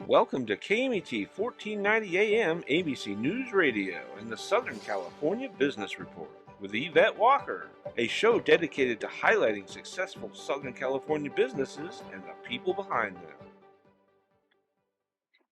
Welcome to KMET 1490 AM ABC News Radio and the Southern California Business Report with Yvette Walker, a show dedicated to highlighting successful Southern California businesses and the people behind them.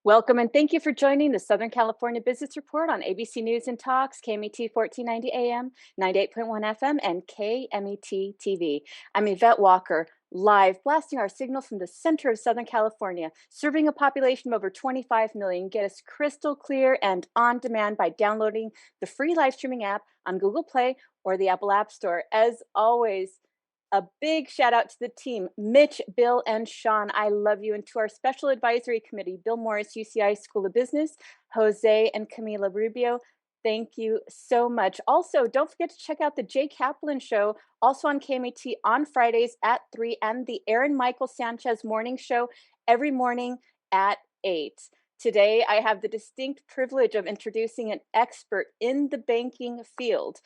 Welcome and thank you for joining the Southern California Business Report on ABC News and Talks, KMET 1490 AM, 98.1 FM, and KMET TV. I'm Yvette Walker, live blasting our signal from the center of Southern California, serving a population of over 25 million. Get us crystal clear and on demand by downloading the free live streaming app on Google Play or the Apple App Store. As always, a big shout out to the team, Mitch, Bill, and Sean. I love you. And to our special advisory committee, Bill Morris, UCI School of Business, Jose and Camila Rubio. Thank you so much. Also, don't forget to check out the Jay Kaplan Show, also on KMET on Fridays at 3, and the Aaron Michael Sanchez Morning Show every morning at 8. Today, I have the distinct privilege of introducing an expert in the banking field.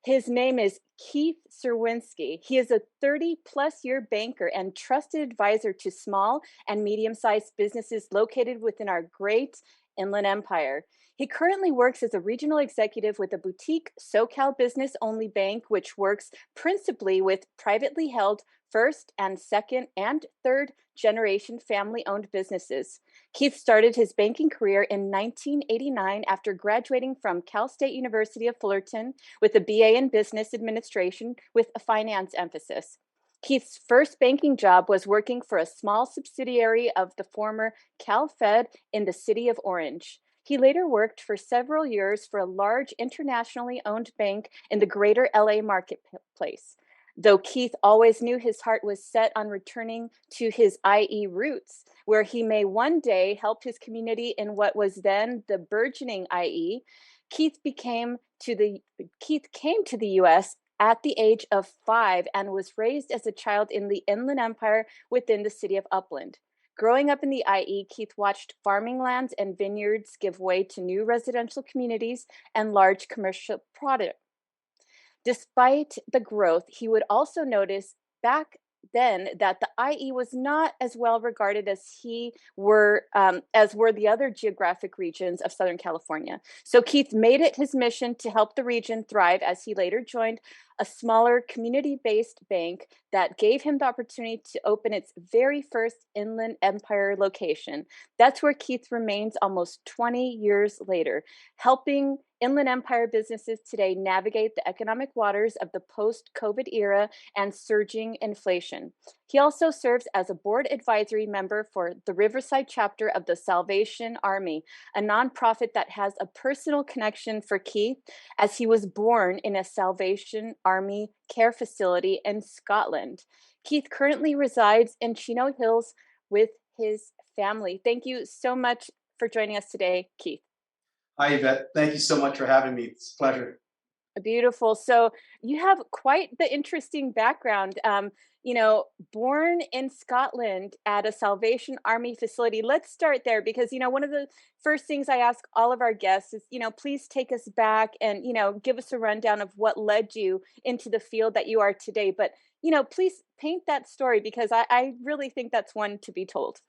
His name is Keith Cerwinski. He is a 30-plus-year banker and trusted advisor to small and medium-sized businesses located within our great Inland Empire. He currently works as a regional executive with a boutique SoCal business-only bank, which works principally with privately held first and second and third generation family-owned businesses. Keith started his banking career in 1989 after graduating from Cal State University of Fullerton with a BA in Business Administration with a finance emphasis. Keith's first banking job was working for a small subsidiary of the former Cal Fed in the city of Orange. He later worked for several years for a large internationally owned bank in the greater LA marketplace. Though Keith always knew his heart was set on returning to his IE roots, where he may one day help his community in what was then the burgeoning IE, Keith came to the U.S. at the age of 5 and was raised as a child in the Inland Empire within the city of Upland. Growing up in the IE, Keith watched farming lands and vineyards give way to new residential communities and large commercial product. Despite the growth, he would also notice back then that the IE was not as well regarded as were the other geographic regions of Southern California. So Keith made it his mission to help the region thrive as he later joined a smaller community-based bank that gave him the opportunity to open its very first Inland Empire location. That's where Keith remains almost 20 years later, helping Inland Empire businesses today navigate the economic waters of the post-COVID era and surging inflation. He also serves as a board advisory member for the Riverside chapter of the Salvation Army, a nonprofit that has a personal connection for Keith as he was born in a Salvation Army care facility in Scotland. Keith currently resides in Chino Hills with his family. Thank you so much for joining us today, Keith. Hi, Yvette. Thank you so much for having me. It's a pleasure. Beautiful. So you have quite the interesting background. Born in Scotland at a Salvation Army facility. Let's start there because, one of the first things I ask all of our guests is, please take us back and, give us a rundown of what led you into the field that you are today. But, please paint that story because I really think that's one to be told.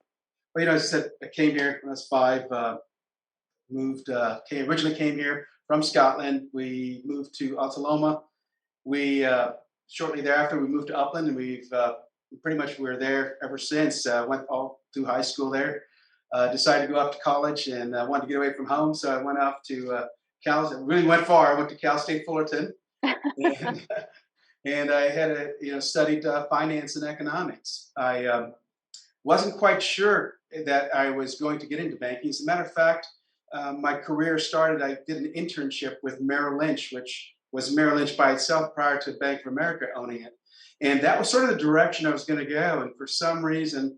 Well, as I said, I came here when I was 5. Originally came here from Scotland. We moved to Altaloma. We shortly thereafter we moved to Upland, and we've pretty much we're there ever since. Went all through high school there. Decided to go off to college and wanted to get away from home, so I went off to Cal. Really went far. I went to Cal State Fullerton, and I had studied finance and economics. I wasn't quite sure that I was going to get into banking. As a matter of fact, my career started, I did an internship with Merrill Lynch, which was Merrill Lynch by itself prior to Bank of America owning it. And that was sort of the direction I was going to go. And for some reason,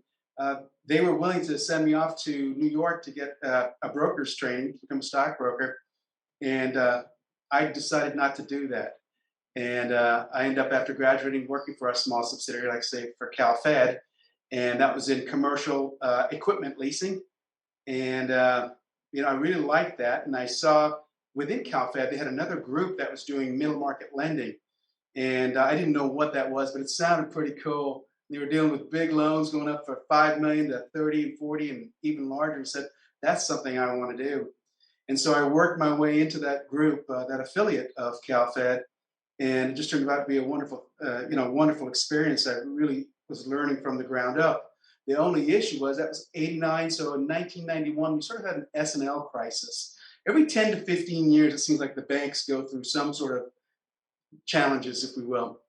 they were willing to send me off to New York to get a broker's training, to become a stockbroker. And I decided not to do that. And I ended up, after graduating, working for a small subsidiary, like I say, for Cal Fed. And that was in commercial equipment leasing. And I really liked that. And I saw within Cal Fed, they had another group that was doing middle market lending. And I didn't know what that was, but it sounded pretty cool. They were dealing with big loans going up for 5 million to 30 and 40 and even larger, and said, that's something I want to do. And so I worked my way into that group, that affiliate of Cal Fed, and it just turned out to be a wonderful, wonderful experience. I really was learning from the ground up. The only issue was that was '89, so in 1991 we sort of had an S&L crisis. Every 10 to 15 years, it seems like the banks go through some sort of challenges, if we will,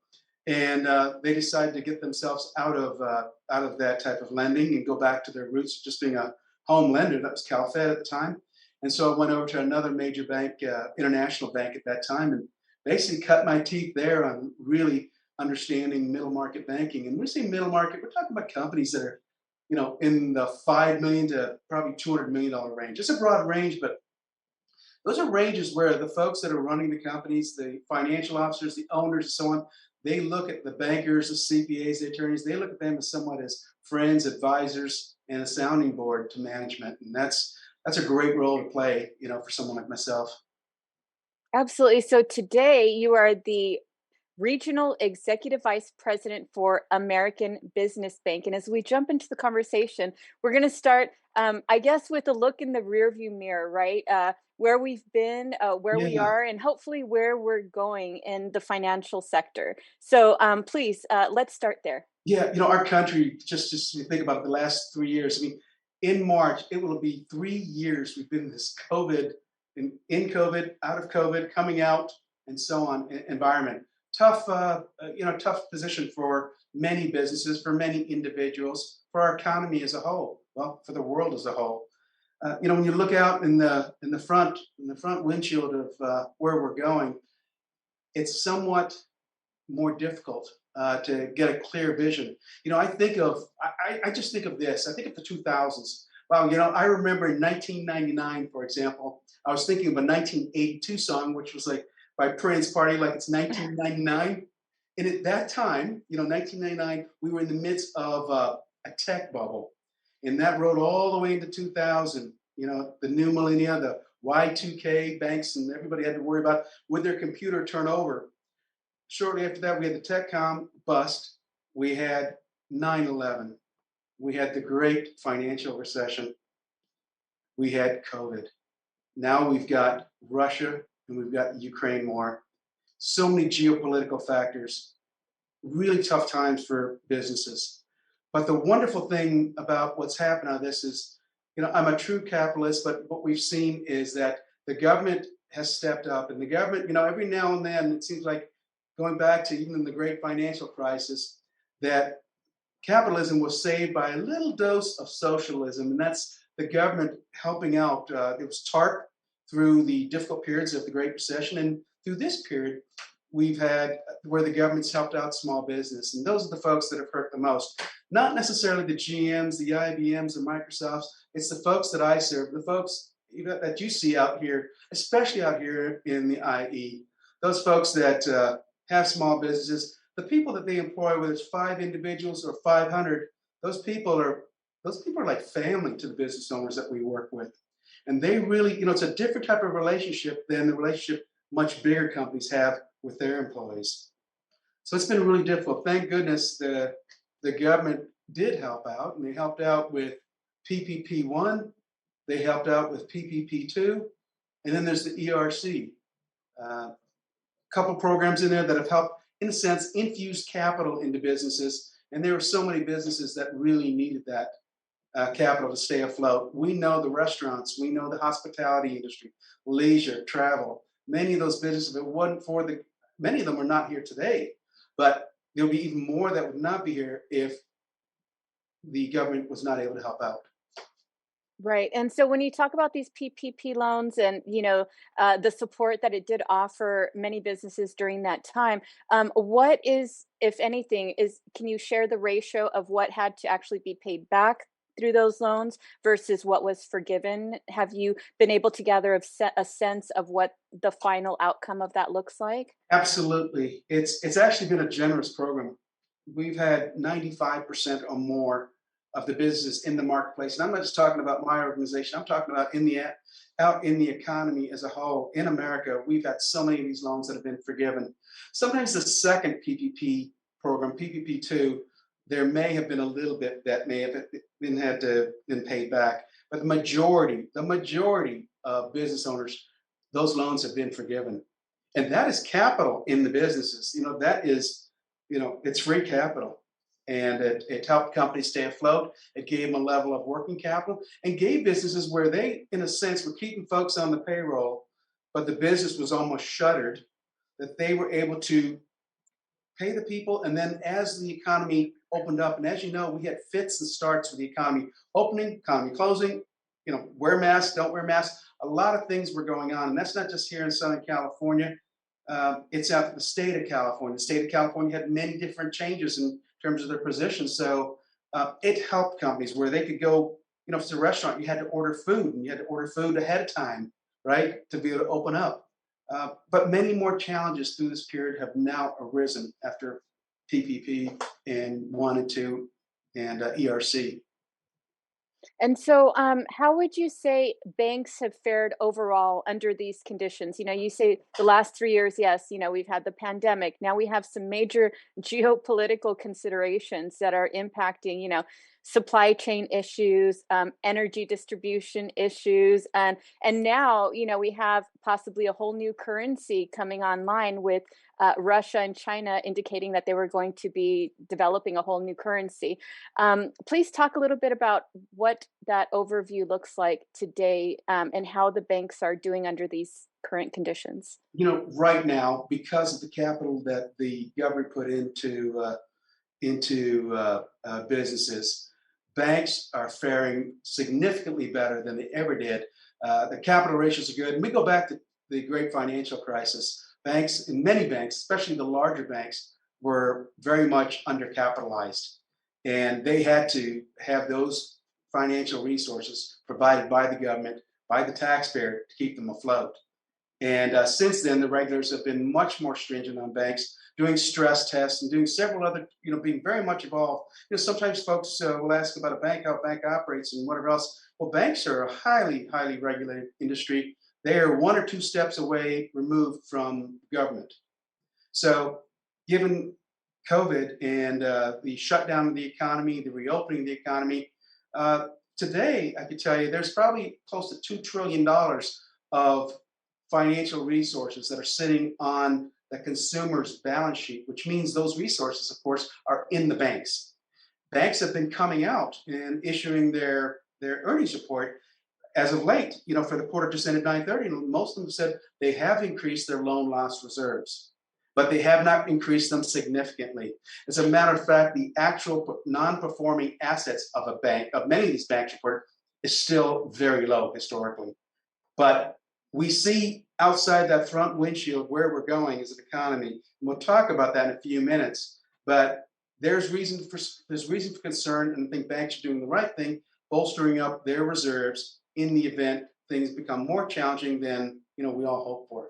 and they decided to get themselves out of that type of lending and go back to their roots of just being a home lender. That was Cal Fed at the time, and so I went over to another major bank, international bank at that time, and basically cut my teeth there on really understanding middle market banking. And when we say middle market, we're talking about companies that are, in the 5 million to probably $200 million range. It's a broad range, but those are ranges where the folks that are running the companies, the financial officers, the owners, and so on, they look at the bankers, the CPAs, the attorneys, they look at them as somewhat as friends, advisors, and a sounding board to management. And that's a great role to play, for someone like myself. Absolutely. So today you are the Regional Executive Vice President for American Business Bank. And as we jump into the conversation, we're going to start, I guess, with a look in the rearview mirror, right? Where we've been, where we Yeah. are, and hopefully where we're going in the financial sector. So please, let's start there. Yeah, our country, just to think about the last 3 years. I mean, in March, it will be 3 years we've been in this COVID, in COVID, out of COVID, coming out, and so on environment. Tough, tough position for many businesses, for many individuals, for our economy as a whole. Well, for the world as a whole. When you look out in the front windshield of where we're going, it's somewhat more difficult to get a clear vision. I just think of this. I think of the 2000s. Wow, I remember in 1999, for example, I was thinking of a 1982 song, which was like by Prince, Party Like It's 1999. And at that time, 1999, we were in the midst of a tech bubble. And that rode all the way into 2000, the new millennia, the Y2K banks, and everybody had to worry about would their computer turn over. Shortly after that, we had the TechCom bust. We had 9/11. We had the great financial recession. We had COVID. Now we've got Russia and we've got the Ukraine war. So many geopolitical factors. Really tough times for businesses. But the wonderful thing about what's happened out of this is, I'm a true capitalist, but what we've seen is that the government has stepped up, and the government, every now and then, it seems like going back to even the great financial crisis, that capitalism was saved by a little dose of socialism, and that's the government helping out. It was TARP through the difficult periods of the Great Recession, and through this period, we've had where the government's helped out small business, and those are the folks that have hurt the most. Not necessarily the GMs, the IBMs, the Microsofts. It's the folks that I serve, the folks that you see out here, especially out here in the IE. Those folks that have small businesses, the people that they employ, whether it's 5 individuals or 500, those people are like family to the business owners that we work with. And they really, it's a different type of relationship than the relationship much bigger companies have with their employees. So it's been really difficult. Thank goodness the government did help out, and they helped out with PPP-1, they helped out with PPP-2, and then there's the ERC. A couple programs in there that have helped, in a sense, infuse capital into businesses. And there were so many businesses that really needed that capital to stay afloat. We know the restaurants, we know the hospitality industry, leisure, travel. Many of those businesses, if it wasn't for many of them are not here today, but there'll be even more that would not be here if the government was not able to help out. Right. And so when you talk about these PPP loans and, the support that it did offer many businesses during that time, what is, if anything, can you share the ratio of what had to actually be paid back through those loans versus what was forgiven? Have you been able to gather a sense of what the final outcome of that looks like? Absolutely. It's actually been a generous program. We've had 95% or more of the businesses in the marketplace. And I'm not just talking about my organization. I'm talking about out in the economy as a whole. In America, we've had so many of these loans that have been forgiven. Sometimes the second PPP program, PPP2, There may have been a little bit that may have been paid back, but the majority of business owners, those loans have been forgiven, and that is capital in the businesses. That is, it's free capital, and it helped companies stay afloat. It gave them a level of working capital, and gave businesses where they, in a sense, were keeping folks on the payroll, but the business was almost shuttered, that they were able to pay the people. And then as the economy opened up, and as you know, we had fits and starts with the economy opening, economy closing, wear masks, don't wear masks. A lot of things were going on. And that's not just here in Southern California. It's out in the state of California. The state of California had many different changes in terms of their positions. So it helped companies where they could go, if it's a restaurant, you had to order food, and you had to order food ahead of time, right, to be able to open up. But many more challenges through this period have now arisen after PPP and 1 and 2 and ERC. And so, how would you say banks have fared overall under these conditions? You say the last 3 years, yes, we've had the pandemic. Now we have some major geopolitical considerations that are impacting, supply chain issues, energy distribution issues, and now, we have possibly a whole new currency coming online with Russia and China indicating that they were going to be developing a whole new currency. Please talk a little bit about what that overview looks like today, and how the banks are doing under these current conditions. Right now, because of the capital that the government put into businesses, banks are faring significantly better than they ever did. The capital ratios are good. And we go back to the great financial crisis. Many banks, especially the larger banks, were very much undercapitalized. And they had to have those financial resources provided by the government, by the taxpayer, to keep them afloat. And since then, the regulators have been much more stringent on banks, doing stress tests and doing several other, being very much involved. Sometimes folks will ask about a bank, how a bank operates and whatever else. Well, banks are a highly, highly regulated industry. They are 1 or 2 steps away removed from government. So given COVID and the shutdown of the economy, the reopening of the economy, today, I could tell you there's probably close to $2 trillion of financial resources that are sitting on the consumer's balance sheet, which means those resources, of course, are in the banks. Banks have been coming out and issuing their earnings report as of late, for the quarter just ended 9/30, and most of them said they have increased their loan loss reserves, but they have not increased them significantly. As a matter of fact, the actual non-performing assets of a bank, of many of these banks report, is still very low historically. But we see outside that front windshield where we're going as an economy. And we'll talk about that in a few minutes. But there's reason for concern, and I think banks are doing the right thing, bolstering up their reserves in the event things become more challenging than we all hope for.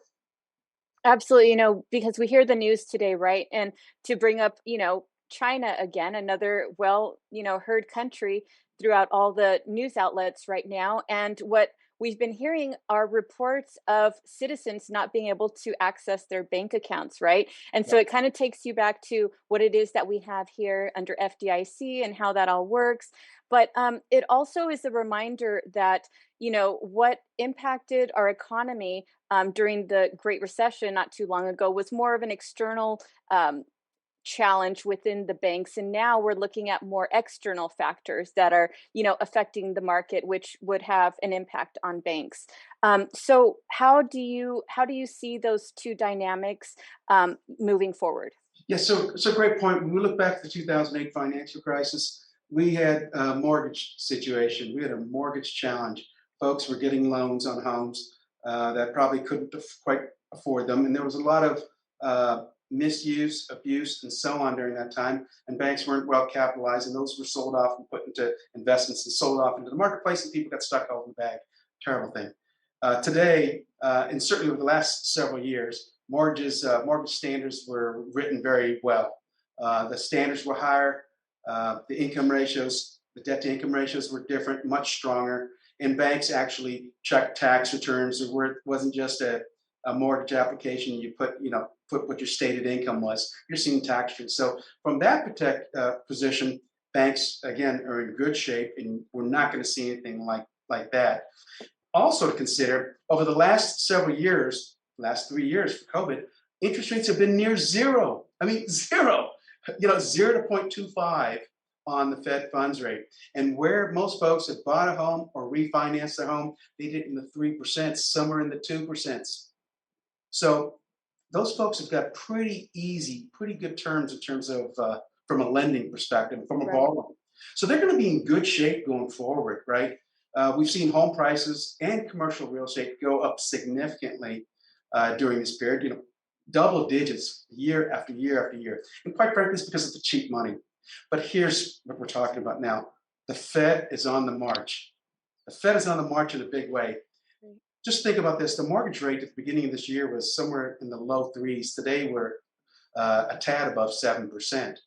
Absolutely, because we hear the news today, right? And to bring up, China again, another heard country throughout all the news outlets right now. And what we've been hearing are reports of citizens not being able to access their bank accounts, right? And so it kind of takes you back to what it is that we have here under FDIC and how that all works. But it also is a reminder that, what impacted our economy during the Great Recession not too long ago was more of an external challenge within the banks, and now we're looking at more external factors that are affecting the market, which would have an impact on banks. So how do you see those two dynamics moving forward? Yeah, so great point. When we look back to the 2008 financial crisis, we had a mortgage situation. We had a mortgage challenge. Folks were getting loans on homes that probably couldn't quite afford them, and there was a lot of misuse, abuse, and so on during that time. And banks weren't well capitalized, and those were sold off and put into investments and sold off into the marketplace, and people got stuck holding the bag. Terrible thing. Today, and certainly over the last several years, mortgage standards were written very well. The standards were higher. The income ratios, the debt to income ratios were different, much stronger. And banks actually checked tax returns. It wasn't just a a mortgage application, you put what your stated income was, you're seeing tax rates. So from that position, banks again are in good shape, and we're not going to see anything like that. Also to consider, over the last several years, last 3 years for COVID, interest rates have been near zero. I mean, zero. 0 to 0.25 on the Fed funds rate. And where most folks have bought a home or refinanced their home, they did it in the 3%, somewhere in the 2%. So those folks have got pretty easy, pretty good terms in terms of from a lending perspective, from a borrower. So they're going to be in good shape going forward, right? We've seen home prices and commercial real estate go up significantly during this period, double digits year after year after year. And quite frankly, it's because of the cheap money. But here's what we're talking about now. The Fed is on the march. The Fed is on the march in a big way. Just think about this. The mortgage rate at the beginning of this year was somewhere in the low threes. Today, we're a tad above 7%.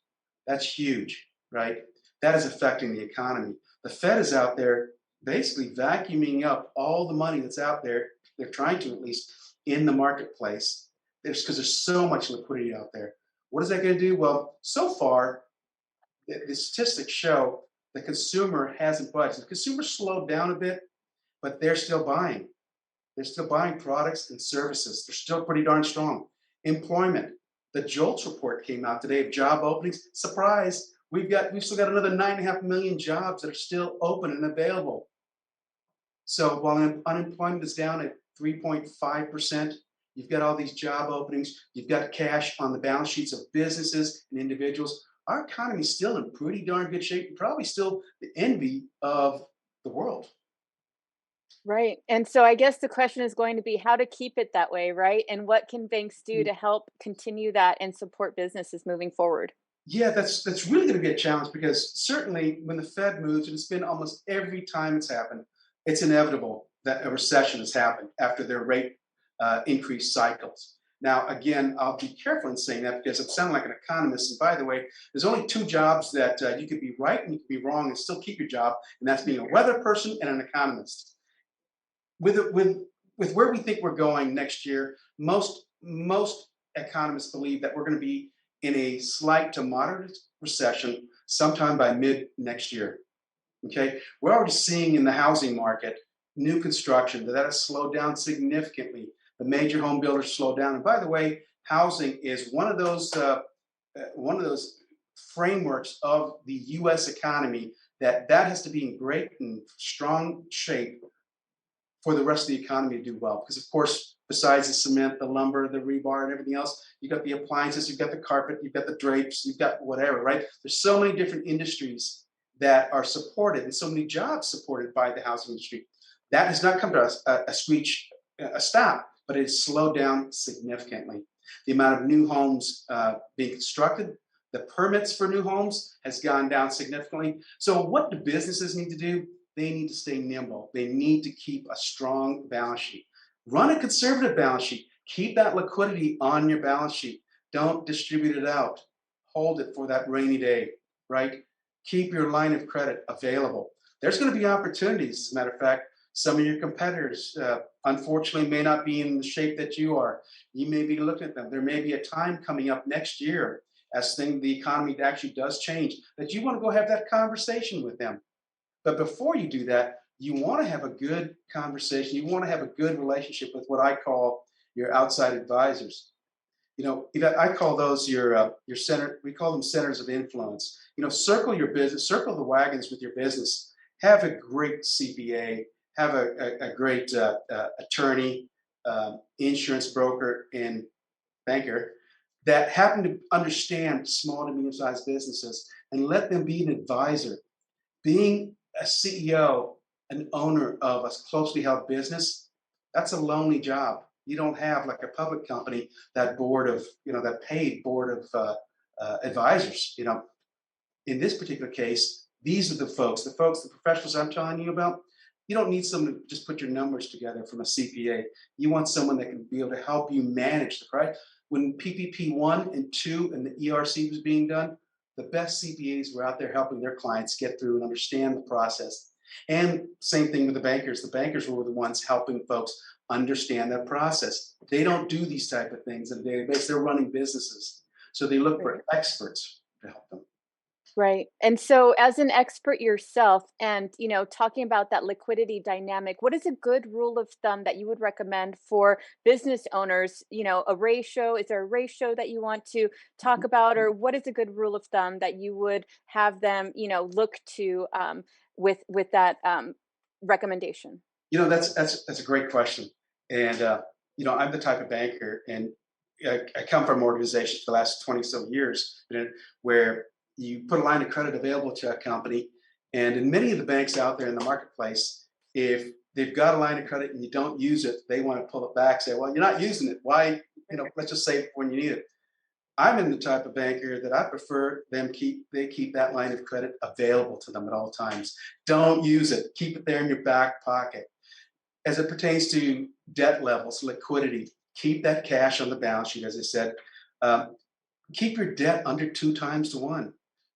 That's huge, right? That is affecting the economy. The Fed is out there basically vacuuming up all the money that's out there. They're trying to, at least, in the marketplace. Because there's so much liquidity out there. What is that going to do? Well, so far, the statistics show the consumer hasn't budged. The consumer slowed down a bit, but they're still buying. They're still buying products and services. They're still pretty darn strong. Employment. The JOLTS report came out today of job openings. Surprise! We've still got another 9.5 million jobs that are still open and available. So while unemployment is down at 3.5%, you've got all these job openings. You've got cash on the balance sheets of businesses and individuals. Our economy is still in pretty darn good shape, and probably still the envy of the world. Right. And so I guess the question is going to be how to keep it that way, right? And what can banks do to help continue that and support businesses moving forward? Yeah, that's really going to be a challenge, because certainly when the Fed moves, and it's been almost every time it's happened, it's inevitable that a recession has happened after their rate increase cycles. Now, again, I'll be careful in saying that, because I'm sounding like an economist. And by the way, there's only two jobs that you could be right and you could be wrong and still keep your job, and that's being a weather person and an economist. With where we think we're going next year, most economists believe that we're going to be in a slight to moderate recession sometime by mid next year. Okay, we're already seeing in the housing market new construction that has slowed down significantly. The major home builders slowed down, and by the way, housing is one of those frameworks of the U.S. economy that has to be in great and strong shape for the rest of the economy to do well. Because of course, besides the cement, the lumber, the rebar, and everything else, you've got the appliances, you've got the carpet, you've got the drapes, you've got whatever, right? There's so many different industries that are supported, and so many jobs supported by the housing industry. That has not come to a stop, but it has slowed down significantly. The amount of new homes being constructed, the permits for new homes has gone down significantly. So what do businesses need to do? They need to stay nimble. They need to keep a strong balance sheet. Run a conservative balance sheet. Keep that liquidity on your balance sheet. Don't distribute it out. Hold it for that rainy day, right? Keep your line of credit available. There's going to be opportunities. As a matter of fact, some of your competitors, unfortunately, may not be in the shape that you are. You may be looking at them. There may be a time coming up next year, as the economy actually does change, that you want to go have that conversation with them. But before you do that, you want to have a good conversation. You want to have a good relationship with what I call your outside advisors. I call those your center. We call them centers of influence. Circle your business, circle the wagons with your business. Have a great CPA, have a great attorney, insurance broker, and banker that happen to understand small to medium-sized businesses, and let them be an advisor. Being a CEO, an owner of a closely held business, that's a lonely job. You don't have, like a public company, that board of, that paid board of advisors. In this particular case, these are the professionals I'm telling you about. You don't need someone to just put your numbers together from a CPA. You want someone that can be able to help you manage the price. When PPP 1 and 2 and the ERC was being done, the best CPAs were out there helping their clients get through and understand the process. And same thing with the bankers. The bankers were the ones helping folks understand that process. They don't do these type of things on a daily basis. They're running businesses. So they look Right. for experts to help them. Right. And so as an expert yourself and, talking about that liquidity dynamic, what is a good rule of thumb that you would recommend for business owners? A ratio, is there a ratio that you want to talk about, or what is a good rule of thumb that you would have them, look to with that recommendation? That's a great question. And I'm the type of banker, and I come from organizations for the last 20 some years, where you put a line of credit available to a company, and in many of the banks out there in the marketplace, if they've got a line of credit and you don't use it, they want to pull it back. Say, well, you're not using it. Why? Let's just save it when you need it. I'm in the type of banker that I prefer they keep that line of credit available to them at all times. Don't use it. Keep it there in your back pocket. As it pertains to debt levels, liquidity, keep that cash on the balance sheet, as I said. Um, Keep your debt under 2 times to 1.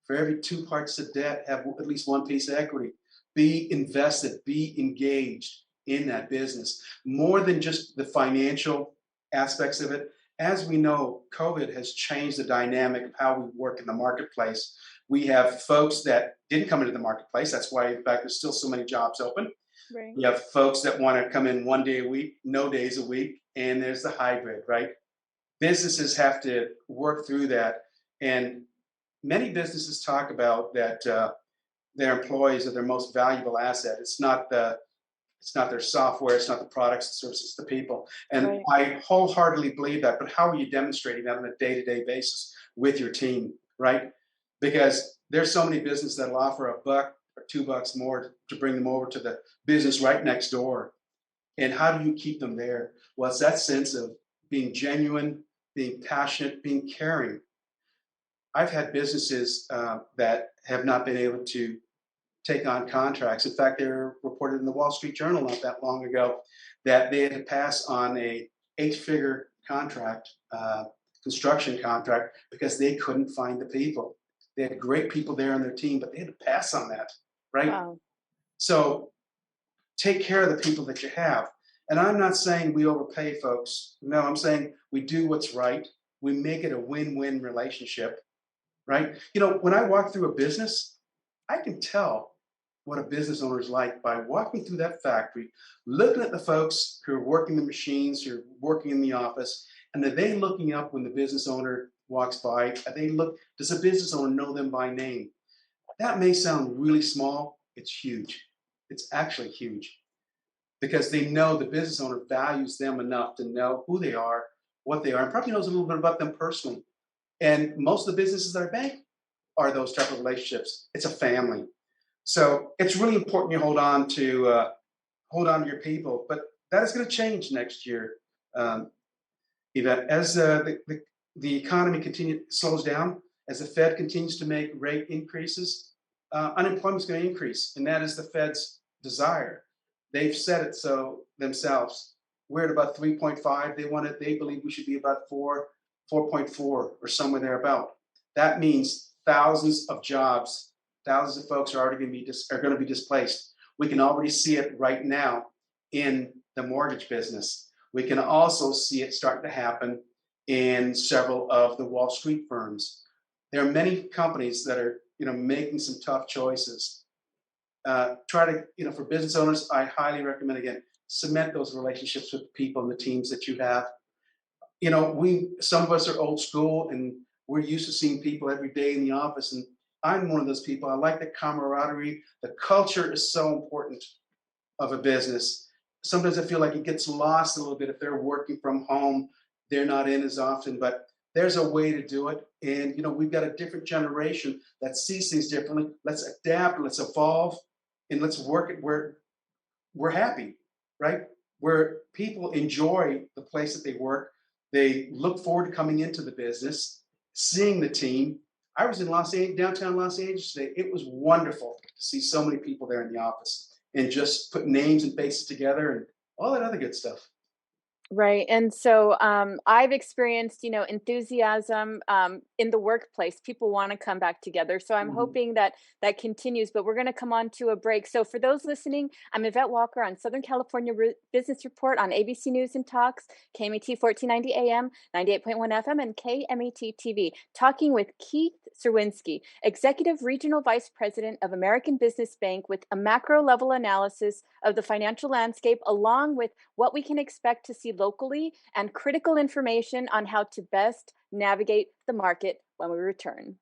For every 2 parts of debt, have at least one piece of equity. Be invested, be engaged in that business. More than just the financial aspects of it. As we know, COVID has changed the dynamic of how we work in the marketplace. We have folks that didn't come into the marketplace. That's why, in fact, there's still so many jobs open. Right. You have folks that want to come in one day a week, no days a week, and there's the hybrid, right? Businesses have to work through that. And many businesses talk about that their employees are their most valuable asset. It's not their software, it's not the products and services, it's the people. And Right. I wholeheartedly believe that. But how are you demonstrating that on a day-to-day basis with your team, right? Because there's so many businesses that'll offer $1 or $2 more to bring them over to the business right next door. And how do you keep them there? Well, it's that sense of being genuine, being passionate, being caring. I've had businesses that have not been able to take on contracts. In fact, they were reported in the Wall Street Journal not that long ago that they had to pass on a 8-figure contract, construction contract, because they couldn't find the people. They had great people there on their team, but they had to pass on that, right? Wow. So take care of the people that you have. And I'm not saying we overpay folks. No, I'm saying we do what's right. We make it a win-win relationship, right? When I walk through a business, I can tell what a business owner is like by walking through that factory, looking at the folks who are working the machines, who are working in the office, and are they looking up when the business owner walks by? Does the business owner know them by name? That may sound really small. It's huge. It's actually huge, because they know the business owner values them enough to know who they are, what they are, and probably knows a little bit about them personally. And most of the businesses that I bank are those type of relationships. It's a family. So it's really important you hold on to your people. But that is going to change next year, Yvette, as the economy slows down, as the Fed continues to make rate increases, unemployment is going to increase, and that is the Fed's desire. They've said it so themselves. We're at about 3.5. They believe we should be about 4, 4.4, or somewhere thereabout. That means thousands of jobs, thousands of folks are already going to be displaced. We can already see it right now in the mortgage business. We can also see it starting to happen in several of the Wall Street firms. There are many companies that are making some tough choices. For business owners, I highly recommend, again, cement those relationships with the people and the teams that you have. Some of us are old school, and we're used to seeing people every day in the office. And I'm one of those people. I like the camaraderie. The culture is so important of a business. Sometimes I feel like it gets lost a little bit if they're working from home. They're not in as often, but there's a way to do it. And, we've got a different generation that sees things differently. Let's adapt, let's evolve, and let's work it where we're happy, right? Where people enjoy the place that they work. They look forward to coming into the business, seeing the team. I was in downtown Los Angeles today. It was wonderful to see so many people there in the office and just put names and faces together and all that other good stuff. Right. And so I've experienced, enthusiasm in the workplace. People want to come back together. So I'm Mhm. hoping that that continues. But we're going to come on to a break. So for those listening, I'm Yvette Walker on Southern California Business Report on ABC News and Talks, KMET 1490 AM, 98.1 FM, and KMET TV, talking with Keith Cerwinski, Executive Regional Vice President of American Business Bank, with a macro level analysis of the financial landscape, along with what we can expect to see locally and critical information on how to best navigate the market when we return.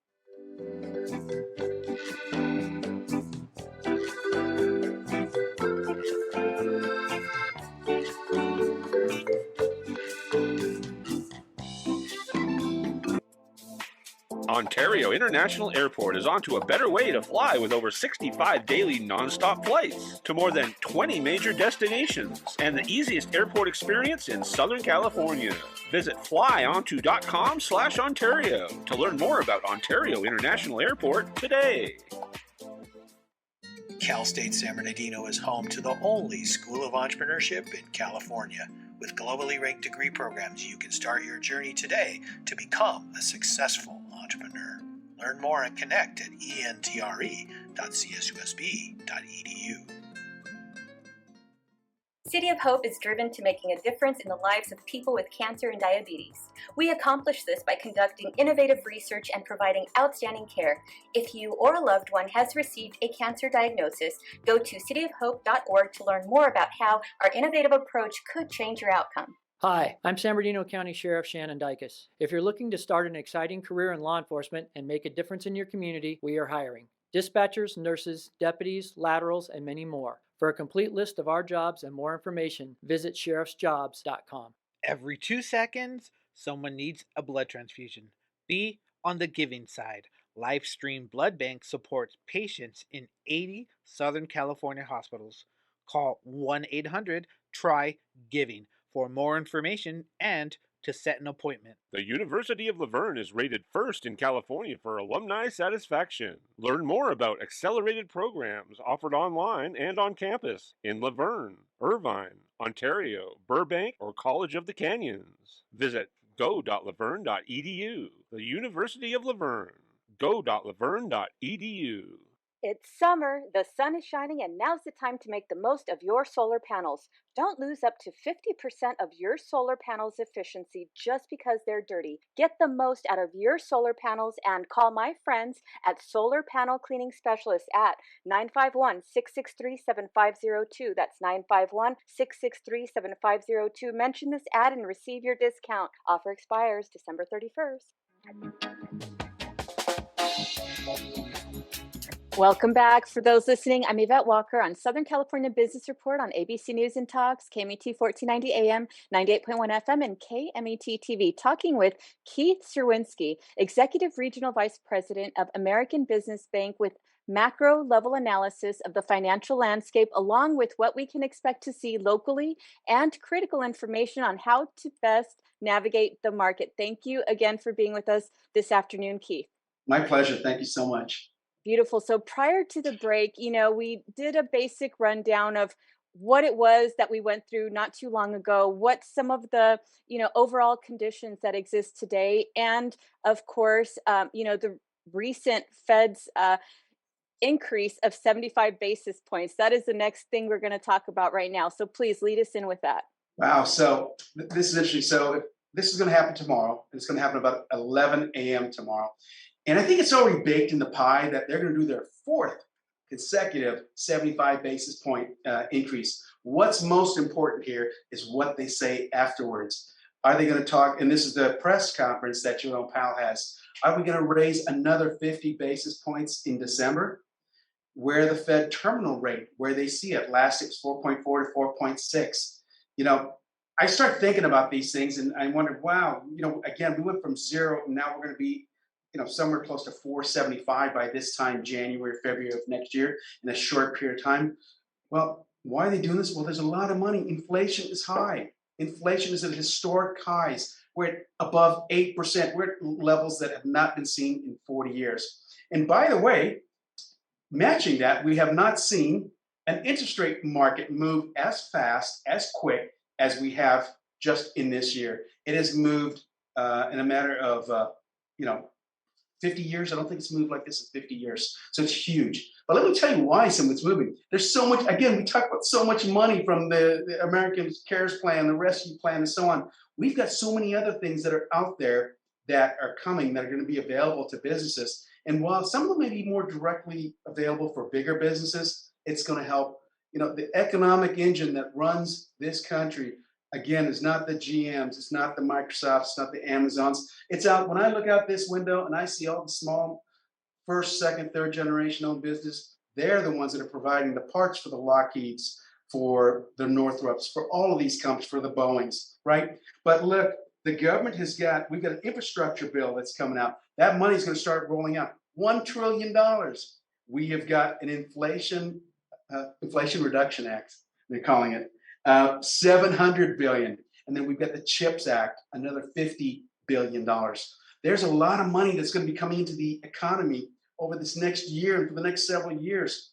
Ontario International Airport is onto a better way to fly with over 65 daily nonstop flights to more than 20 major destinations and the easiest airport experience in Southern California. Visit flyonto.com/Ontario to learn more about Ontario International Airport today. Cal State San Bernardino is home to the only School of Entrepreneurship in California. With globally ranked degree programs, you can start your journey today to become a successful entrepreneur. Learn more and connect at entre.csusb.edu. City of Hope is driven to making a difference in the lives of people with cancer and diabetes. We accomplish this by conducting innovative research and providing outstanding care. If you or a loved one has received a cancer diagnosis, go to cityofhope.org to learn more about how our innovative approach could change your outcome. Hi, I'm San Bernardino County Sheriff Shannon Dykes. If you're looking to start an exciting career in law enforcement and make a difference in your community, we are hiring dispatchers, nurses, deputies, laterals, and many more. For a complete list of our jobs and more information, visit sheriffsjobs.com. Every 2 seconds, someone needs a blood transfusion. Be on the giving side. Livestream Blood Bank supports patients in 80 Southern California hospitals. Call 1-800-TRY-GIVING for more information and to set an appointment. The University of La Verne is rated first in California for alumni satisfaction. Learn more about accelerated programs offered online and on campus in La Verne, Irvine, Ontario, Burbank, or College of the Canyons. Visit go.laverne.edu. The University of La Verne. go.laverne.edu. It's summer, the sun is shining, and now's the time to make the most of your solar panels. Don't lose up to 50% of your solar panels' efficiency just because they're dirty. Get the most out of your solar panels and call my friends at Solar Panel Cleaning Specialists at 951-663-7502. That's 951-663-7502. Mention this ad and receive your discount. Offer expires December 31st. Welcome back. For those listening, I'm Yvette Walker on Southern California Business Report on ABC News and Talks, KMET 1490 AM, 98.1 FM, and KMET TV, talking with Keith Cerwinski, Executive Regional Vice President of American Business Bank, with macro level analysis of the financial landscape, along with what we can expect to see locally and critical information on how to best navigate the market. Thank you again for being with us this afternoon, Keith. My pleasure. Thank you so much. Beautiful. So prior to the break, we did a basic rundown of what it was that we went through not too long ago, what some of the, overall conditions that exist today. And of course, the recent Fed's increase of 75 basis points. That is the next thing we're going to talk about right now. So please lead us in with that. Wow. So this is interesting. So this is going to happen tomorrow. It's going to happen about 11 a.m. tomorrow. And I think it's already baked in the pie that they're going to do their fourth consecutive 75 basis point increase. What's most important here is what they say afterwards. Are they going to talk, and this is the press conference that Jerome Powell has, are we going to raise another 50 basis points in December? Where the Fed terminal rate, where they see it, last it was 4.4 to 4.6. I start thinking about these things and I wondered, wow, again, we went from zero and now we're going to be somewhere close to 475 by this time, January, February of next year, in a short period of time. Well, why are they doing this? Well, there's a lot of money. Inflation is high. Inflation is at historic highs. We're at above 8%. We're at levels that have not been seen in 40 years. And by the way, matching that, we have not seen an interest rate market move as fast, as quick as we have just in this year. It has moved in a matter of, 50 years. I don't think it's moved like this in 50 years. So it's huge. But let me tell you why some of it's moving. There's so much, again, we talk about so much money from the American CARES plan, the rescue plan, and so on. We've got so many other things that are out there that are coming that are going to be available to businesses. And while some of them may be more directly available for bigger businesses, it's going to help. The economic engine that runs this country, again, is not the GMs, it's not the Microsofts, it's not the Amazons. It's out, when I look out this window and I see all the small first, second, third generation owned business, they're the ones that are providing the parts for the Lockheeds, for the Northrops, for all of these companies, for the Boeings, right? But look, the government we've got an infrastructure bill that's coming out. That money is going to start rolling out. $1 trillion. We have got an Inflation Reduction Act, they're calling it, $700 billion. And then we've got the CHIPS Act, another $50 billion. There's a lot of money that's going to be coming into the economy over this next year and for the next several years.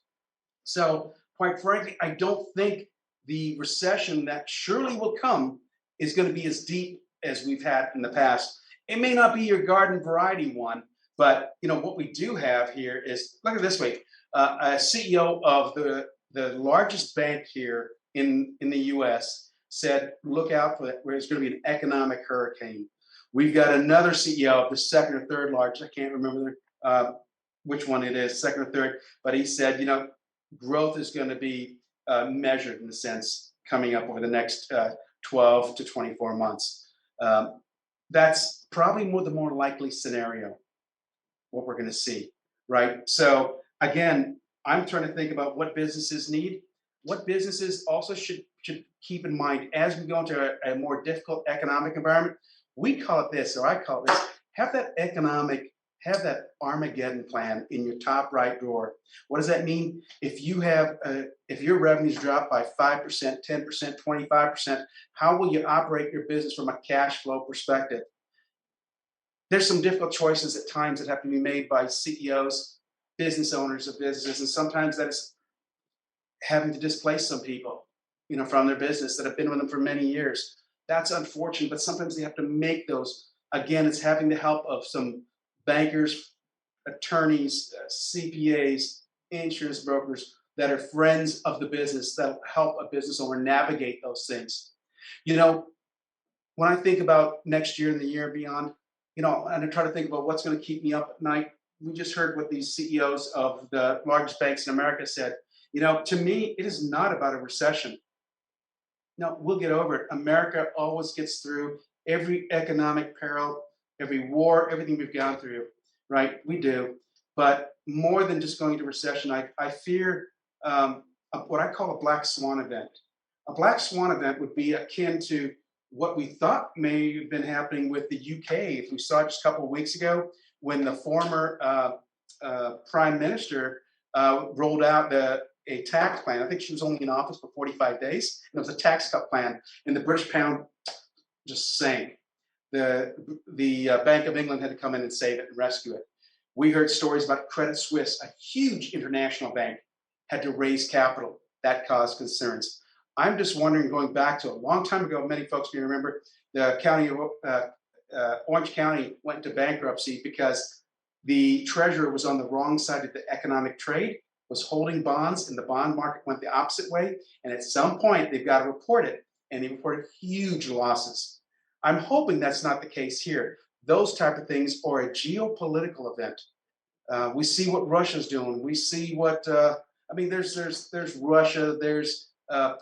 So quite frankly, I don't think the recession that surely will come is going to be as deep as we've had in the past. It may not be your garden variety one, but what we do have here is, look at it this way, a CEO of the largest bank here in the US said, look out for that, where it's going to be an economic hurricane. We've got another CEO of the second or third largest, I can't remember which one it is, second or third, but he said, growth is going to be measured in a sense coming up over the next 12 to 24 months. That's probably the more likely scenario, what we're going to see, right? So again, I'm trying to think about what businesses need, what businesses also should keep in mind as we go into a more difficult economic environment. We call it this, or I call it this, have that Armageddon plan in your top right drawer. What does that mean? If your revenues drop by 5%, 10%, 25%, how will you operate your business from a cash flow perspective? There's some difficult choices at times that have to be made by CEOs, business owners of businesses, and sometimes that is having to displace some people, from their business that have been with them for many years. That's unfortunate, but sometimes they have to make those. Again, it's having the help of some bankers, attorneys, CPAs, insurance brokers that are friends of the business that help a business owner navigate those things. When I think about next year and the year beyond, and I try to think about what's going to keep me up at night. We just heard what these CEOs of the largest banks in America said. To me, it is not about a recession. No, we'll get over it. America always gets through every economic peril, every war, everything we've gone through, right? We do. But more than just going into recession, I fear what I call a black swan event. A black swan event would be akin to what we thought may have been happening with the UK. If we saw it just a couple of weeks ago, when the former prime minister rolled out a tax plan. I think she was only in office for 45 days. And it was a tax cut plan, and the British pound just sank. The Bank of England had to come in and save it and rescue it. We heard stories about Credit Suisse, a huge international bank, had to raise capital. That caused concerns. I'm just wondering, going back to a long time ago, many folks may remember the county of Orange County went into bankruptcy because the treasurer was on the wrong side of the economic trade, was holding bonds, and the bond market went the opposite way. And at some point, they've got to report it, and they reported huge losses. I'm hoping that's not the case here. Those type of things are a geopolitical event. We see what Russia's doing. We see what there's Russia, there's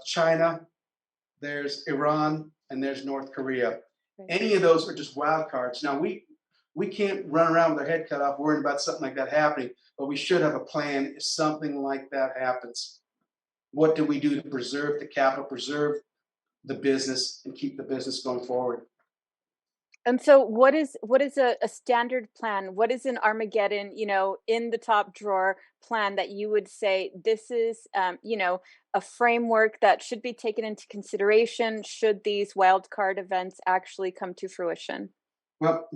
China, there's Iran, and there's North Korea. Any of those are just wild cards. Now we can't run around with our head cut off worrying about something like that happening, but we should have a plan if something like that happens. What do we do to preserve the capital, preserve the business, and keep the business going forward? And so what is a standard plan? What is an Armageddon, in the top drawer plan that you would say this is, a framework that should be taken into consideration should these wild card events actually come to fruition? Well,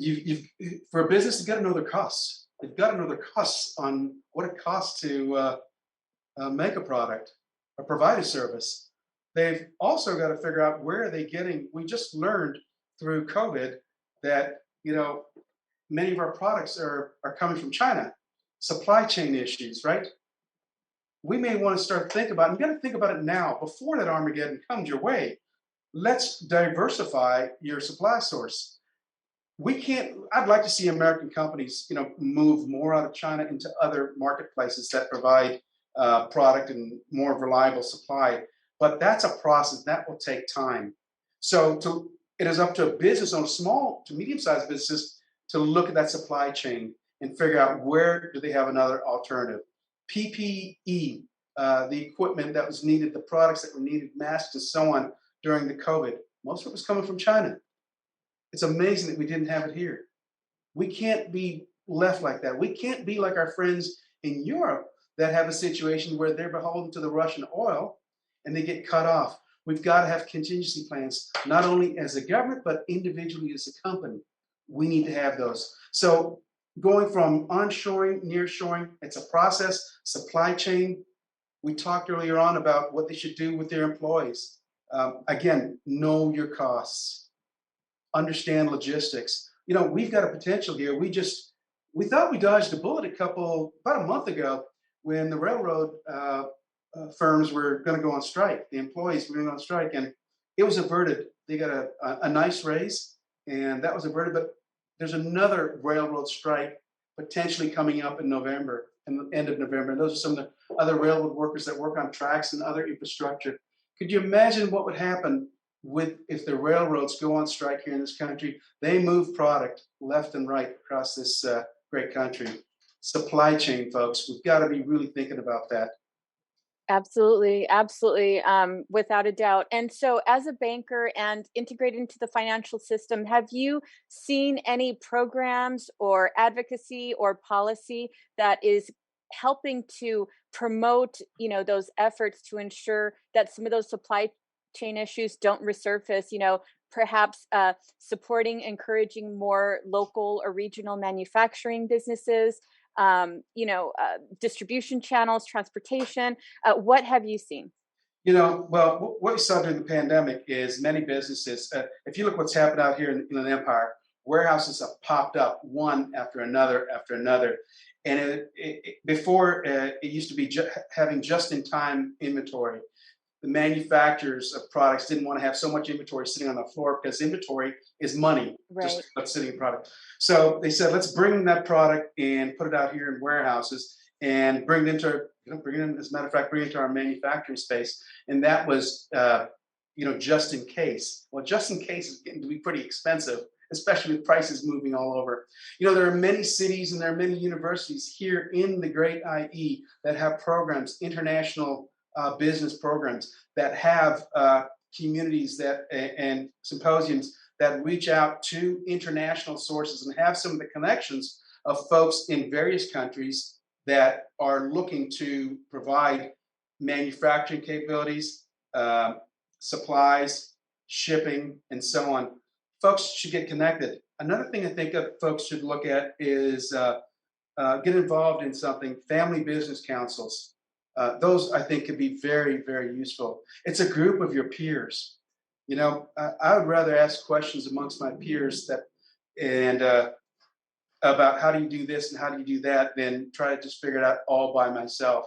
for a business, you've got to know their costs. They've got to know their costs on what it costs to make a product or provide a service. They've also got to figure out where are they getting. We just learned through COVID that, many of our products are coming from China. Supply chain issues, right? We may want to start thinking about, and you got to think about it now before that Armageddon comes your way. Let's diversify your supply source. I'd like to see American companies, move more out of China into other marketplaces that provide product and more reliable supply. But that's a process that will take time. It is up to a business owner, small to medium-sized businesses, to look at that supply chain and figure out where do they have another alternative. PPE, the equipment that was needed, the products that were needed, masks and so on during the COVID, most of it was coming from China. It's amazing that we didn't have it here. We can't be left like that. We can't be like our friends in Europe that have a situation where they're beholden to the Russian oil and they get cut off. We've got to have contingency plans, not only as a government, but individually as a company. We need to have those. So going from onshoring, nearshoring, it's a process. Supply chain, we talked earlier on about what they should do with their employees. Again, know your costs. Understand logistics. We've got a potential here. We thought we dodged a bullet about a month ago when the railroad firms were going to go on strike. The employees were going on strike, and it was averted. They got a nice raise, and that was averted. But there's another railroad strike potentially coming up in November, in the end of November. And those are some of the other railroad workers that work on tracks and other infrastructure. Could you imagine what would happen if the railroads go on strike here in this country? They move product left and right across this great country. Supply chain, folks, we've got to be really thinking about that. Absolutely, absolutely, without a doubt. And so, as a banker and integrated into the financial system, have you seen any programs or advocacy or policy that is helping to promote, those efforts to ensure that some of those supply chain issues don't resurface? Perhaps supporting, encouraging more local or regional manufacturing businesses. Distribution channels, transportation. What have you seen? Well, what we saw during the pandemic is many businesses, if you look what's happened out here in the Empire, warehouses have popped up one after another after another. And before, it used to be having just-in-time inventory. The manufacturers of products didn't want to have so much inventory sitting on the floor because inventory is money, Right. just about sitting in product. So they said, let's bring that product and put it out here in warehouses and bring it into, as a matter of fact, bring it into our manufacturing space. And that was, just in case. Well, just in case is getting to be pretty expensive, especially with prices moving all over. There are many cities and there are many universities here in the great IE that have programs, international business programs that have communities and symposiums that reach out to international sources and have some of the connections of folks in various countries that are looking to provide manufacturing capabilities, supplies, shipping, and so on. Folks should get connected. Another thing I think that folks should look at is get involved in something, family business councils. Those, I think, could be very, very useful. It's a group of your peers. I would rather ask questions amongst my peers about how do you do this and how do you do that than try to just figure it out all by myself.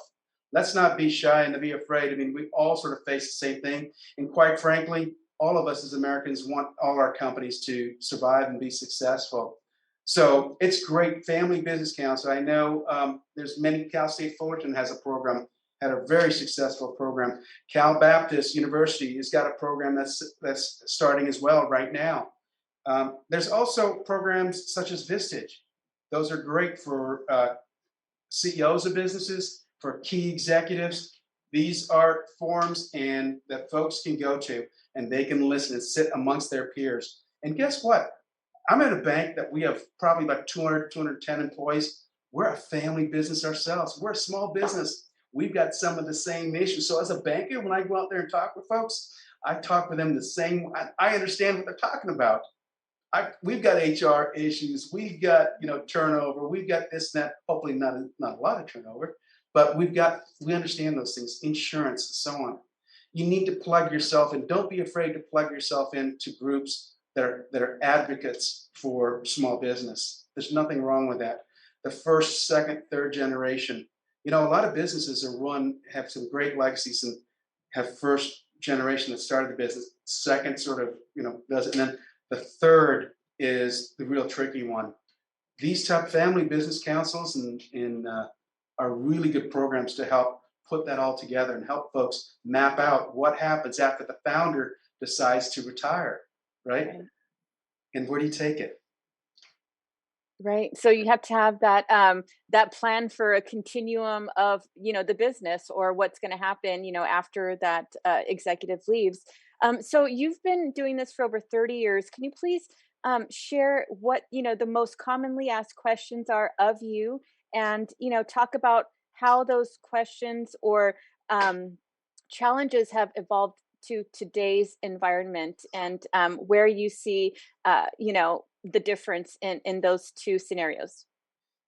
Let's not be shy and to be afraid. We all sort of face the same thing. And quite frankly, all of us as Americans want all our companies to survive and be successful. So it's great. Family Business Council. I know there's many. Cal State Fullerton has a program, had a very successful program. Cal Baptist University has got a program that's starting as well right now. There's also programs such as Vistage. Those are great for CEOs of businesses, for key executives. These are forums and that folks can go to and they can listen and sit amongst their peers. And guess what? I'm at a bank that we have probably about 200, 210 employees. We're a family business ourselves. We're a small business. We've got some of the same issues. So as a banker, when I go out there and talk with folks, I talk with them the same. I understand what they're talking about. We've got HR issues. We've got turnover. We've got this and that. Hopefully not a lot of turnover, but we understand those things, insurance and so on. You need to plug yourself in. Don't be afraid to plug yourself into groups that are advocates for small business. There's nothing wrong with that. The first, second, third generation. A lot of businesses have some great legacies and have first generation that started the business. Second sort of, does it. And then the third is the real tricky one. These type family business councils are really good programs to help put that all together and help folks map out what happens after the founder decides to retire, right? And where do you take it? Right. So you have to have that that plan for a continuum of, the business or what's going to happen, after that executive leaves. So you've been doing this for over 30 years. Can you please share what, the most commonly asked questions are of you, and, talk about how those questions or challenges have evolved to today's environment, and where you see, the difference in those two scenarios?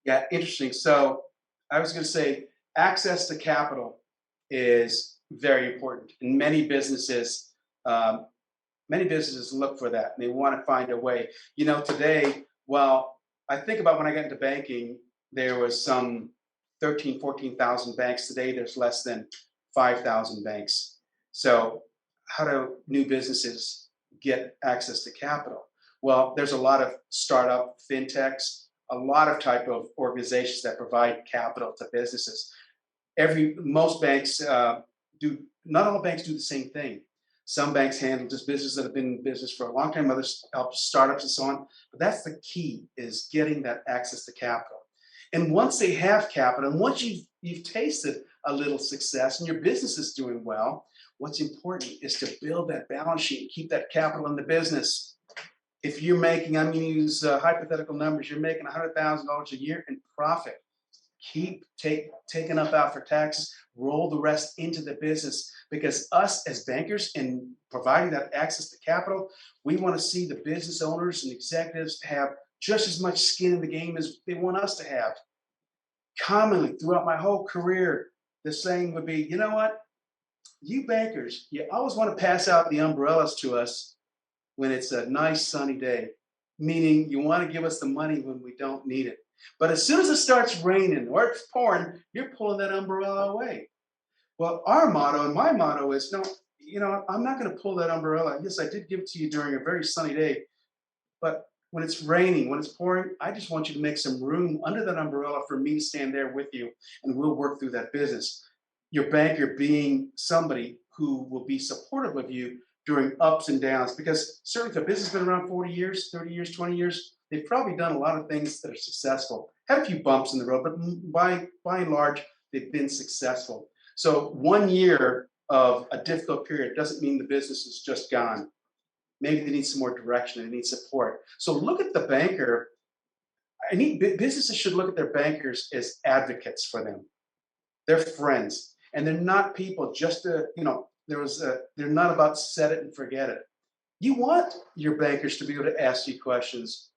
Yeah, interesting. So I was going to say access to capital is very important. And um, many businesses look for that and they want to find a way. Today, well, I think about when I got into banking, there was some 13, 14,000 banks. Today, there's less than 5,000 banks. So how do new businesses get access to capital? Well, there's a lot of startup fintechs, a lot of type of organizations that provide capital to businesses. Most banks not all banks do the same thing. Some banks handle just businesses that have been in business for a long time, others help startups and so on. But that's the key, is getting that access to capital. And once they have capital, and once you've tasted a little success and your business is doing well, what's important is to build that balance sheet and keep that capital in the business. If you're making, I'm going to use hypothetical numbers, you're making $100,000 a year in profit. Take enough out for taxes, roll the rest into the business, because us as bankers, in providing that access to capital, we want to see the business owners and executives have just as much skin in the game as they want us to have. Commonly throughout my whole career, the saying would be, you know what, you bankers, you always want to pass out the umbrellas to us when it's a nice sunny day, meaning you want to give us the money when we don't need it. But as soon as it starts raining or it's pouring, you're pulling that umbrella away. Well, our motto and my motto is, no, I'm not going to pull that umbrella. Yes, I did give it to you during a very sunny day, but when it's raining, when it's pouring, I just want you to make some room under that umbrella for me to stand there with you, and we'll work through that business. Your banker being somebody who will be supportive of you during ups and downs, because certainly if a business has been around 40 years, 30 years, 20 years, they've probably done a lot of things that are successful. Had a few bumps in the road, but by and large, they've been successful. So 1 year of a difficult period doesn't mean the business is just gone. Maybe they need some more direction, they need support. So look at the banker. Businesses should look at their bankers as advocates for them. They're friends, and they're not people just to, they're not about set it and forget it. You want your bankers to be able to ask you questions.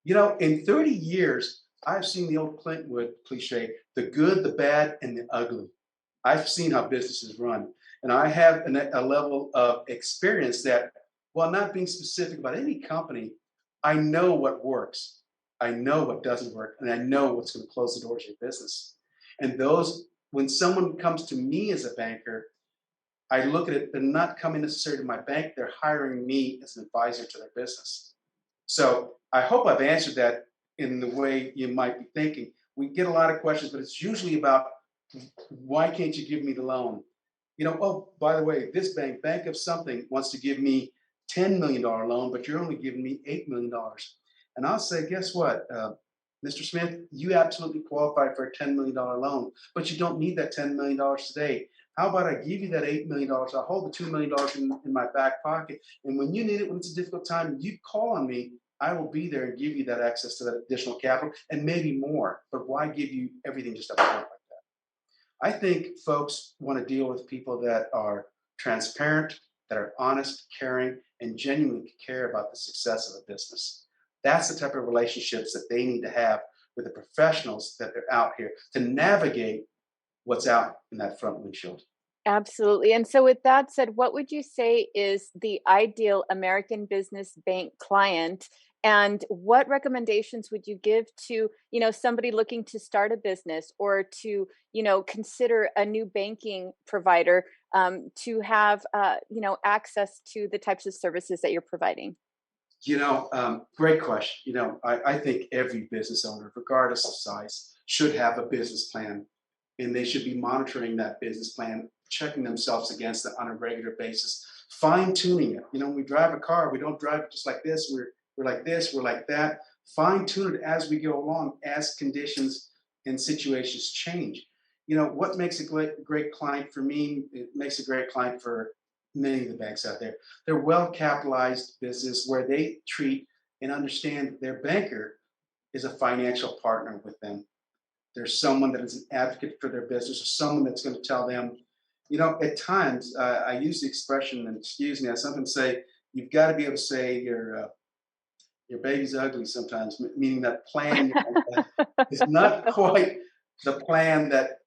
In 30 years, I've seen the old Clintwood cliche, the good, the bad, and the ugly. I've seen how businesses run, and I have a level of experience that, while not being specific about any company, I know what works, I know what doesn't work, and I know what's going to close the doors of your business. And when someone comes to me as a banker, I look at it, they're not coming necessarily to my bank, they're hiring me as an advisor to their business. So I hope I've answered that in the way you might be thinking. We get a lot of questions, but it's usually about, why can't you give me the loan? Oh, by the way, this bank of something wants to give me $10 million loan, but you're only giving me $8 million. And I'll say, guess what, Mr. Smith, you absolutely qualify for a $10 million loan, but you don't need that $10 million today. How about I give you that $8 million? I'll hold the $2 million in my back pocket. And when you need it, when it's a difficult time, you call on me. I will be there and give you that access to that additional capital and maybe more. But why give you everything just up front like that? I think folks want to deal with people that are transparent, that are honest, caring, and genuinely care about the success of a business. That's the type of relationships that they need to have with the professionals that are out here to navigate what's out in that front windshield. Absolutely. And so with that said, what would you say is the ideal American business bank client? And what recommendations would you give to, somebody looking to start a business or to, consider a new banking provider to have, access to the types of services that you're providing? Great question. I think every business owner, regardless of size, should have a business plan, and they should be monitoring that business plan, checking themselves against it on a regular basis, fine tuning it. When we drive a car, we don't drive it just like this. We're like this, we're like that. Fine tune it as we go along, as conditions and situations change. What makes a great client for me? It makes a great client for many of the banks out there. They're well capitalized business where they treat and understand that their banker is a financial partner with them. There's someone that is an advocate for their business, or someone that's going to tell them, at times I use the expression, and excuse me, I sometimes say, you've got to be able to say your baby's ugly sometimes, meaning that plan is not quite the plan that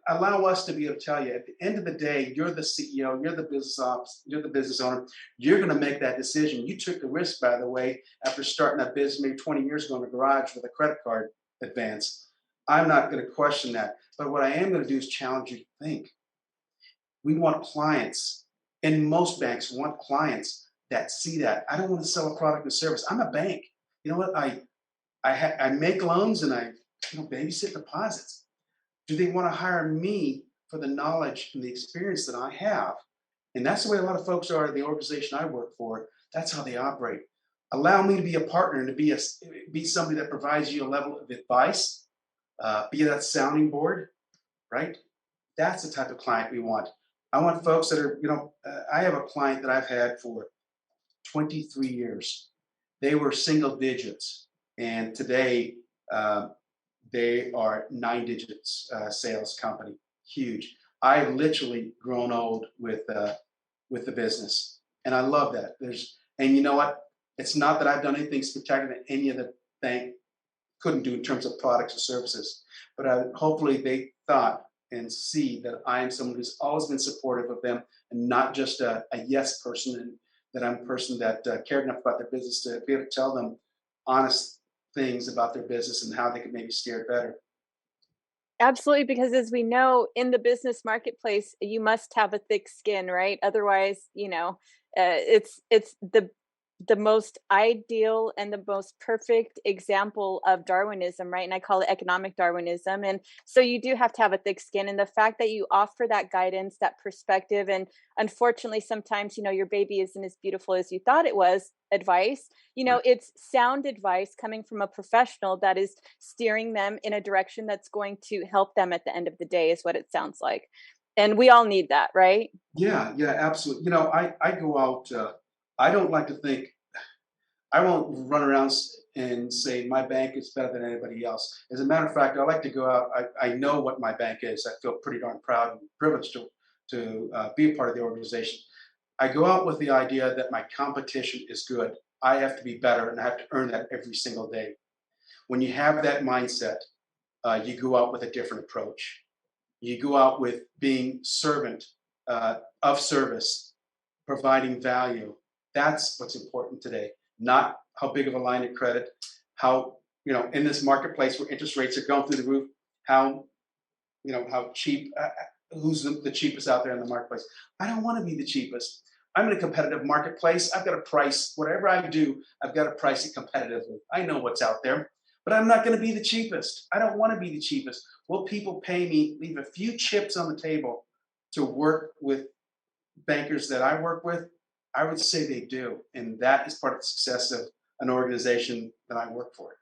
allow us to be able to tell you at the end of the day, you're the CEO, you're the business ops, you're the business owner, you're going to make that decision. You took the risk, by the way, after starting that business maybe 20 years ago in the garage with a credit card advance. I'm not going to question that. But what I am going to do is challenge you to think. We want clients, and most banks want clients that see that. I don't want to sell a product or service. I'm a bank. You know what? I make loans and I babysit deposits. Do they want to hire me for the knowledge and the experience that I have? And that's the way a lot of folks are in the organization I work for. That's how they operate. Allow me to be a partner and to be somebody that provides you a level of advice, be that sounding board, right? That's the type of client we want. I want folks that are, I have a client that I've had for 23 years. They were single digits, and today they are 9 digits sales company, huge. I've literally grown old with the business, and I love that. And you know what? It's not that I've done anything spectacular that any other bank couldn't do in terms of products or services, but hopefully they thought and see that I am someone who's always been supportive of them, and not just a yes person, and that I'm a person that cared enough about their business to be able to tell them honest things about their business and how they could maybe steer it better. Absolutely, because as we know, in the business marketplace, you must have a thick skin, right? Otherwise, it's the most ideal and the most perfect example of Darwinism, right? And I call it economic Darwinism. And so you do have to have a thick skin. And the fact that you offer that guidance, that perspective, and unfortunately, sometimes, your baby isn't as beautiful as you thought it was, advice, it's sound advice coming from a professional that is steering them in a direction that's going to help them at the end of the day, is what it sounds like. And we all need that, right? Yeah, absolutely. I go out, I don't like to think, I won't run around and say my bank is better than anybody else. As a matter of fact, I like to go out, I know what my bank is. I feel pretty darn proud and privileged to be a part of the organization. I go out with the idea that my competition is good. I have to be better, and I have to earn that every single day. When you have that mindset, you go out with a different approach. You go out with being servant of service, providing value. That's what's important today, not how big of a line of credit, how, in this marketplace where interest rates are going through the roof, how cheap, who's the cheapest out there in the marketplace. I don't want to be the cheapest. I'm in a competitive marketplace. I've got to price whatever I do. I've got to price it competitively. I know what's out there, but I'm not going to be the cheapest. I don't want to be the cheapest. Will people pay me, leave a few chips on the table to work with bankers that I work with? I would say they do. And that is part of the success of an organization that I work for.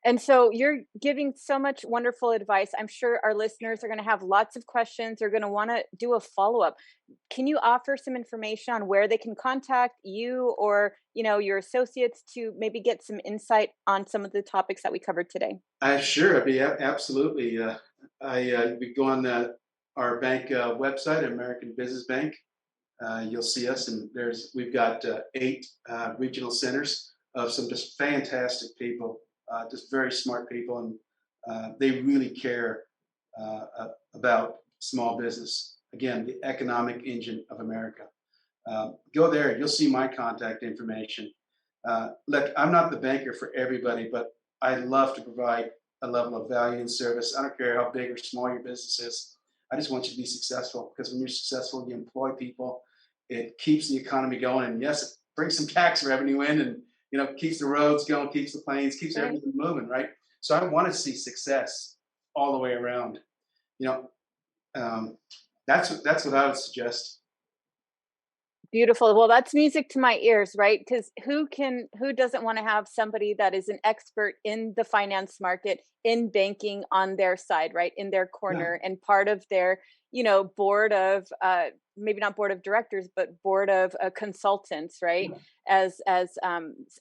And so you're giving so much wonderful advice. I'm sure our listeners are going to have lots of questions. They're going to want to do a follow-up. Can you offer some information on where they can contact you or, your associates to maybe get some insight on some of the topics that we covered today? Sure. Absolutely. We go on our bank website, American Business Bank. You'll see us, and we've got 8 regional centers of some just fantastic people, just very smart people, and they really care about small business. again, the economic engine of America. Go there, you'll see my contact information. Look, I'm not the banker for everybody, but I love to provide a level of value and service. I don't care how big or small your business is. I just want you to be successful, because when you're successful, you employ people. It keeps the economy going, and yes, it brings some tax revenue in, and keeps the roads going, keeps the planes, keeps everything moving, right? So I want to see success all the way around. That's what I would suggest. Beautiful. Well, that's music to my ears, right? Because who doesn't want to have somebody that is an expert in the finance market, in banking on their side, right? In their corner, and part of their, board of, maybe not board of directors, but board of consultants, right? As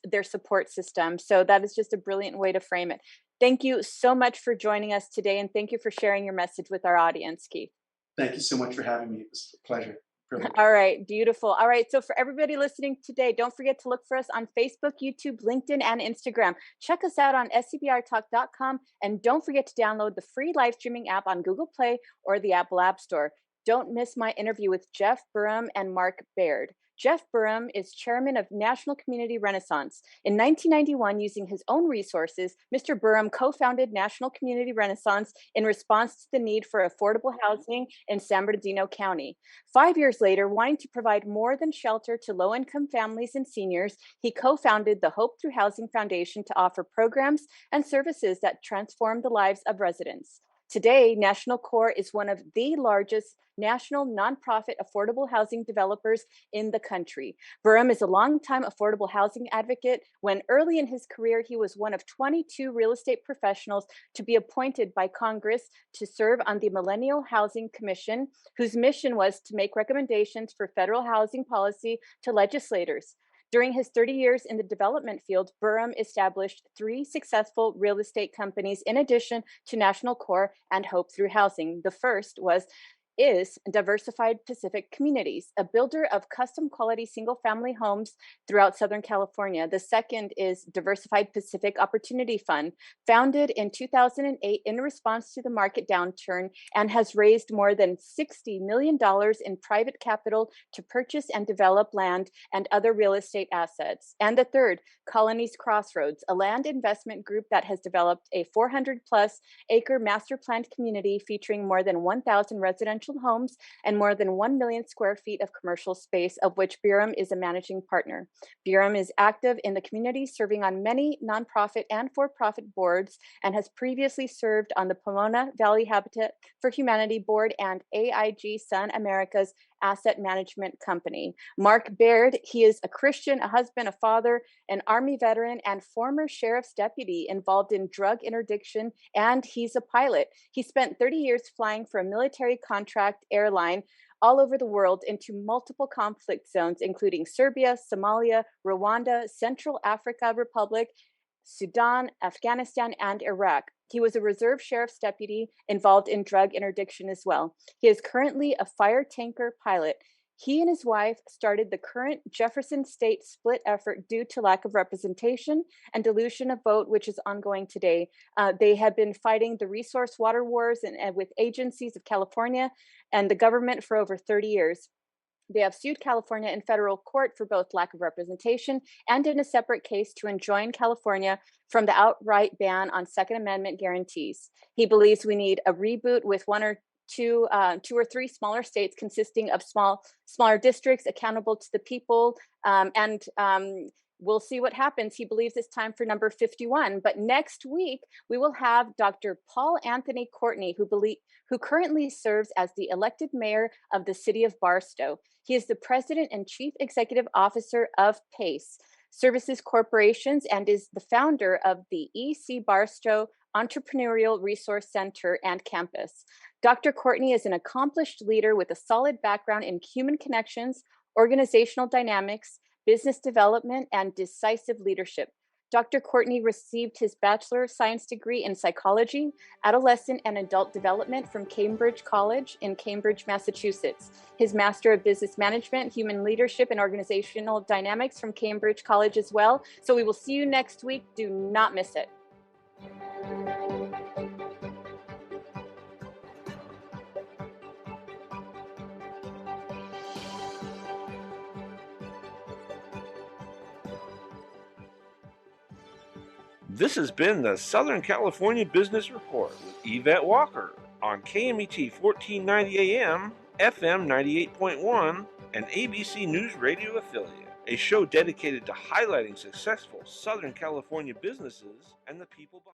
their support system. So that is just a brilliant way to frame it. Thank you so much for joining us today. And thank you for sharing your message with our audience, Keith. Thank you so much for having me. It was a pleasure. All right, beautiful. All right, so for everybody listening today, don't forget to look for us on Facebook, YouTube, LinkedIn, and Instagram. Check us out on scbrtalk.com, and don't forget to download the free live streaming app on Google Play or the Apple App Store. Don't miss my interview with Jeff Burham and Mark Baird. Jeff Burham is chairman of National Community Renaissance. In 1991, using his own resources, Mr. Burham co-founded National Community Renaissance in response to the need for affordable housing in San Bernardino County. 5 years later, wanting to provide more than shelter to low-income families and seniors, he co-founded the Hope Through Housing Foundation to offer programs and services that transform the lives of residents. Today, National Core is one of the largest national nonprofit affordable housing developers in the country. Burham is a longtime affordable housing advocate. When early in his career, he was one of 22 real estate professionals to be appointed by Congress to serve on the Millennial Housing Commission, whose mission was to make recommendations for federal housing policy to legislators. During his 30 years in the development field, Burham established 3 successful real estate companies in addition to National Core and Hope Through Housing. The first is Diversified Pacific Communities, a builder of custom quality single-family homes throughout Southern California. The second is Diversified Pacific Opportunity Fund, founded in 2008 in response to the market downturn, and has raised more than $60 million in private capital to purchase and develop land and other real estate assets. And the third, Colonies Crossroads, a land investment group that has developed a 400-plus acre master planned community featuring more than 1,000 residential homes and more than 1 million square feet of commercial space, of which Burham is a managing partner. Burham is active in the community, serving on many nonprofit and for-profit boards, and has previously served on the Pomona Valley Habitat for Humanity Board and AIG Sun America's asset management company. Mark Baird, he is a Christian, a husband, a father, an Army veteran, and former sheriff's deputy involved in drug interdiction, and he's a pilot. He spent 30 years flying for a military contract airline all over the world into multiple conflict zones, including Serbia, Somalia, Rwanda, Central Africa Republic, Sudan, Afghanistan, and Iraq. He was a reserve sheriff's deputy involved in drug interdiction as well. He is currently a fire tanker pilot. He and his wife started the current Jefferson State split effort due to lack of representation and dilution of vote, which is ongoing today. They have been fighting the resource water wars and with agencies of California and the government for over 30 years. They have sued California in federal court for both lack of representation and in a separate case to enjoin California from the outright ban on Second Amendment guarantees. He believes we need a reboot with two or three smaller states consisting of smaller districts accountable to the people, and we'll see what happens. He believes it's time for number 51. But next week, we will have Dr. Paul Anthony Courtney, who currently serves as the elected mayor of the city of Barstow. He is the president and chief executive officer of PACE Services Corporations and is the founder of the EC Barstow Entrepreneurial Resource Center and Campus. Dr. Courtney is an accomplished leader with a solid background in human connections, organizational dynamics, business development, and decisive leadership. Dr. Courtney received his Bachelor of Science degree in Psychology, Adolescent and Adult Development from Cambridge College in Cambridge, Massachusetts. His Master of Business Management, Human Leadership, and Organizational Dynamics from Cambridge College as well. So we will see you next week. Do not miss it. This has been the Southern California Business Report with Yvette Walker on KMET 1490 AM, FM 98.1, and ABC News Radio affiliate, a show dedicated to highlighting successful Southern California businesses and the people behind